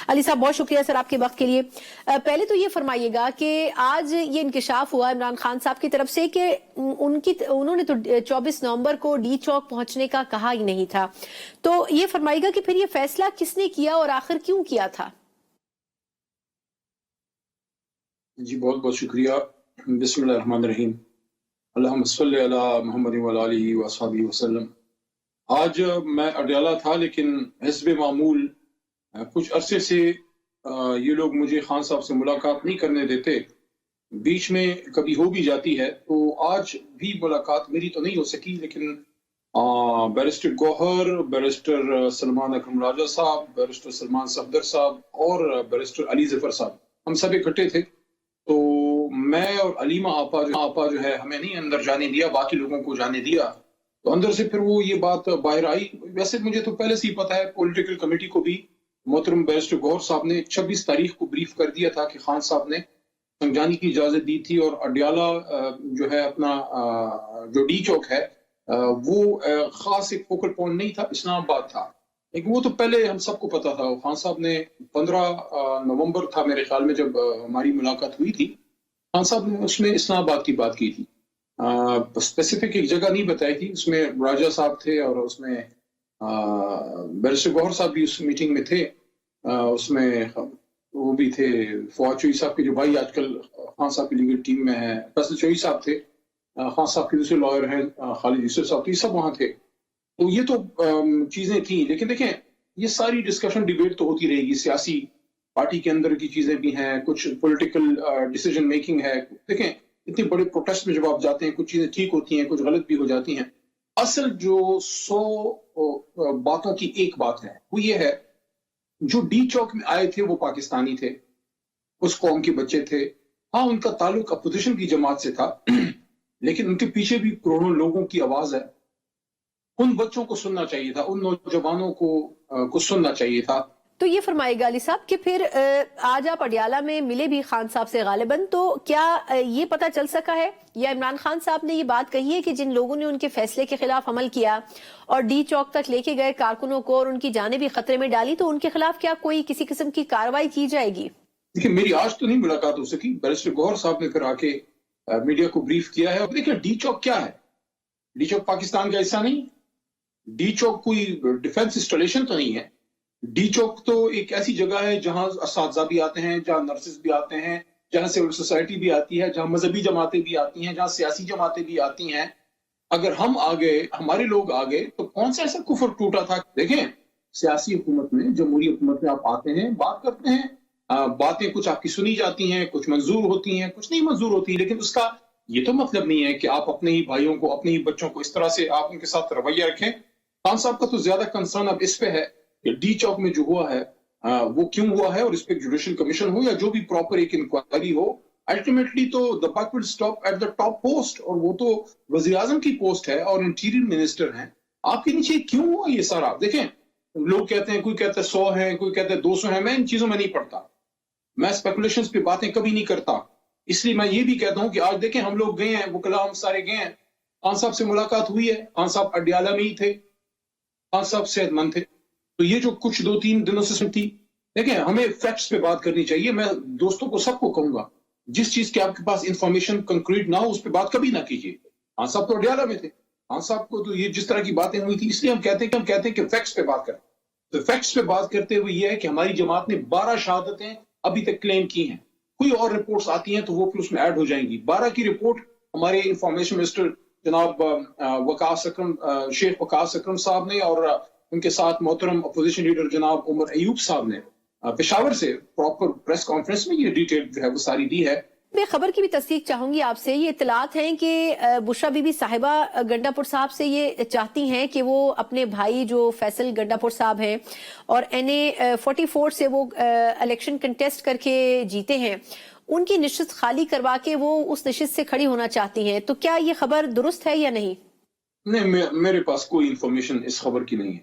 علی صاحب بہت شکریہ سر آپ کے وقت کے لیے. پہلے تو یہ فرمائیے گا کہ آج یہ انکشاف ہوا عمران خان صاحب کی طرف سے کہ انہوں نے تو 24 نومبر کو ڈی چوک پہنچنے کا کہا ہی نہیں تھا. تو یہ فرمائیے گا کہ پھر یہ فیصلہ کس نے کیا اور آخر کیوں کیا تھا؟ جی بہت بہت شکریہ. بسم اللہ الرحمن الرحیم. اللہم صلی علی محمد و علیہ وصحبہ وسلم. آج میں اڈیالہ تھا لیکن حسب معمول کچھ عرصے سے یہ لوگ مجھے خان صاحب سے ملاقات نہیں کرنے دیتے. بیچ میں کبھی ہو بھی جاتی ہے تو آج بھی ملاقات میری تو نہیں ہو سکی، لیکن بیرسٹر گوہر، بیرسٹر سلمان اکرم راجہ صاحب، بیرسٹر سلمان صفدر صاحب اور بیرسٹر علی ظفر صاحب، ہم سب اکٹھے تھے. تو میں اور علیمہ آپا جو ہے ہمیں نہیں اندر جانے دیا، باقی لوگوں کو جانے دیا. تو اندر سے پھر وہ یہ بات باہر آئی. ویسے مجھے تو پہلے سے ہی پتا ہے، پولیٹیکل کمیٹی کو بھی محترم بیرسٹر گوہر صاحب نے 26 تاریخ کو بریف کر دیا تھا کہ خان صاحب نے سمجھانے کی اجازت دی تھی، اور اڈیالہ جو ہے اپنا جو ڈی چوک ہے وہ خاص ایک فوکل پوائنٹ نہیں تھا، اسلام آباد تھا. لیکن وہ تو پہلے ہم سب کو پتا تھا. خان صاحب نے 15 نومبر تھا میرے خیال میں جب ہماری ملاقات ہوئی تھی، خان صاحب نے اس میں اسلام آباد کی بات کی تھی. اسپیسیفک ایک جگہ نہیں بتائی تھی. اس میں راجہ صاحب تھے اور اس میں بیرسٹر گوہر صاحب بھی اس میٹنگ میں تھے. اس میں وہ بھی تھے فواد چوئی صاحب کے جو بھائی آج کل خان صاحب کی لیگل ٹیم میں ہیں. فیصل چوئی صاحب تھے، خان صاحب کے دوسرے لائر ہیں خالد یوسف صاحب، یہ سب وہاں تھے. تو یہ تو چیزیں تھیں. لیکن دیکھیں یہ ساری ڈسکشن ڈیبیٹ تو ہوتی رہے گی. سیاسی پارٹی کے اندر کی چیزیں بھی ہیں، کچھ پولیٹیکل ڈیسیجن میکنگ ہے. دیکھیں اتنے بڑے پروٹیسٹ میں جب آپ جاتے ہیں کچھ چیزیں ٹھیک ہوتی ہیں، کچھ غلط بھی ہو جاتی ہیں. اصل جو 100 باتوں کی ایک بات ہے وہ یہ ہے، جو ڈی چوک میں آئے تھے وہ پاکستانی تھے، اس قوم کے بچے تھے. ہاں ان کا تعلق اپوزیشن کی جماعت سے تھا، لیکن ان کے پیچھے بھی کروڑوں لوگوں کی آواز ہے. ان بچوں کو سننا چاہیے تھا، ان نوجوانوں کو سننا چاہیے تھا. تو یہ فرمائے گا علی صاحب کہ پھر آج آپ اڈیالہ میں ملے بھی خان صاحب سے غالباً، تو کیا یہ پتہ چل سکا ہے یا عمران خان صاحب نے یہ بات کہی ہے کہ جن لوگوں نے ان کے فیصلے کے خلاف عمل کیا اور ڈی چوک تک لے کے گئے کارکنوں کو اور ان کی جانیں بھی خطرے میں ڈالی، تو ان کے خلاف کیا کوئی کسی قسم کی کارروائی کی جائے گی؟ دیکھیں میری آج تو نہیں ملاقات ہو سکی. بیرسٹر گوہر صاحب نے پھر آ کے میڈیا کو بریف کیا ہے. اب دیکھیں ڈی چوک کیا ہے؟ ڈی چوک پاکستان کا حصہ نہیں. ڈی چوک کوئی ڈیفنس انسٹالیشن تو نہیں ہے. ڈی چوک تو ایک ایسی جگہ ہے جہاں اساتذہ بھی آتے ہیں، جہاں نرسز بھی آتے ہیں، جہاں سول سوسائٹی بھی آتی ہے، جہاں مذہبی جماعتیں بھی آتی ہیں، جہاں سیاسی جماعتیں بھی آتی ہیں. اگر ہم آ گئے، ہمارے لوگ آ گئے، تو کون سا ایسا کفر ٹوٹا تھا؟ دیکھیں سیاسی حکومت میں، جمہوری حکومت میں آپ آتے ہیں، بات کرتے ہیں، باتیں کچھ آپ کی سنی جاتی ہیں، کچھ منظور ہوتی ہیں، کچھ نہیں منظور ہوتی. لیکن اس کا یہ تو مطلب نہیں ہے کہ آپ اپنے ہی بھائیوں کو، اپنے ہی بچوں کو اس طرح سے آپ ان کے ساتھ رویہ رکھیں. خان صاحب کا تو زیادہ کنسرن اب اس پہ ہے کہ ڈی چوک میں جو ہوا ہے وہ کیوں ہوا ہے، اور اس پہ جوڈیشل کمیشن ہو یا جو بھی پراپر ایک انکوائری ہو. الٹیمیٹلی تو the buck will stop at the top post، اور وہ تو وزیر اعظم کی پوسٹ ہے اور انٹیریئر منسٹر ہیں. آپ کے نیچے کیوں ہوا یہ سارا؟ دیکھیں لوگ کہتے ہیں، کوئی کہتا ہے 100 ہیں، کوئی کہتا ہے 200 ہیں. میں ان چیزوں میں نہیں پڑتا، میں اسپیکولیشنز پہ باتیں کبھی نہیں کرتا. اس لیے میں یہ بھی کہتا ہوں کہ آج دیکھیں ہم لوگ گئے ہیں، وکلاء ہم سارے گئے ہیں، خان صاحب سے ملاقات ہوئی ہے. خان صاحب اڈیالہ میں ہی تھے، خان صاحب صحت مند تھے. تو یہ جو کچھ 2-3 دنوں سے سنتی، دیکھیں ہمیں فیکٹس پہ بات کرنی چاہیے. میں دوستوں کو سب کو کہوں گا، جس چیز کے آپ کے پاس انفارمیشن کنکریٹ نہ ہو اس پہ بات کبھی نہ کیجیے. خان صاحب تو اڈیالہ میں تھے، خان صاحب کو تو یہ جس طرح کی باتیں ہوئی تھی، اس لیے ہم کہتے ہیں کہ فیکٹس پہ بات کریں. تو فیکٹس پہ بات کرتے ہوئے یہ ہے کہ ہماری جماعت نے 12 شہادتیں ابھی تک کلیم کی ہیں. کوئی اور رپورٹس آتی ہیں تو وہ پھر اس میں ایڈ ہو جائیں گی. 12 کی رپورٹ ہمارے انفارمیشن منسٹر جناب شیخ وقاص اکرم صاحب نے، اور ان کے ساتھ محترم اپوزیشن لیڈر جناب عمر ایوب صاحب نے پشاور سے پراپر پریس کانفرنس میں یہ ڈیٹیل جو ہے وہ ساری دی ہے. میں خبر کی بھی تصدیق چاہوں گی آپ سے. یہ اطلاعات ہیں کہ بشرا بی بی صاحبہ گنڈا پور صاحب سے یہ چاہتی ہیں کہ وہ اپنے بھائی جو فیصل گنڈا پور صاحب ہیں اور NA 44 سے وہ الیکشن کنٹیسٹ کر کے جیتے ہیں، ان کی نشست خالی کروا کے وہ اس نشست سے کھڑی ہونا چاہتی ہیں. تو کیا یہ خبر درست ہے یا نہیں؟ نہیں، میرے پاس کوئی انفارمیشن اس خبر کی نہیں ہے.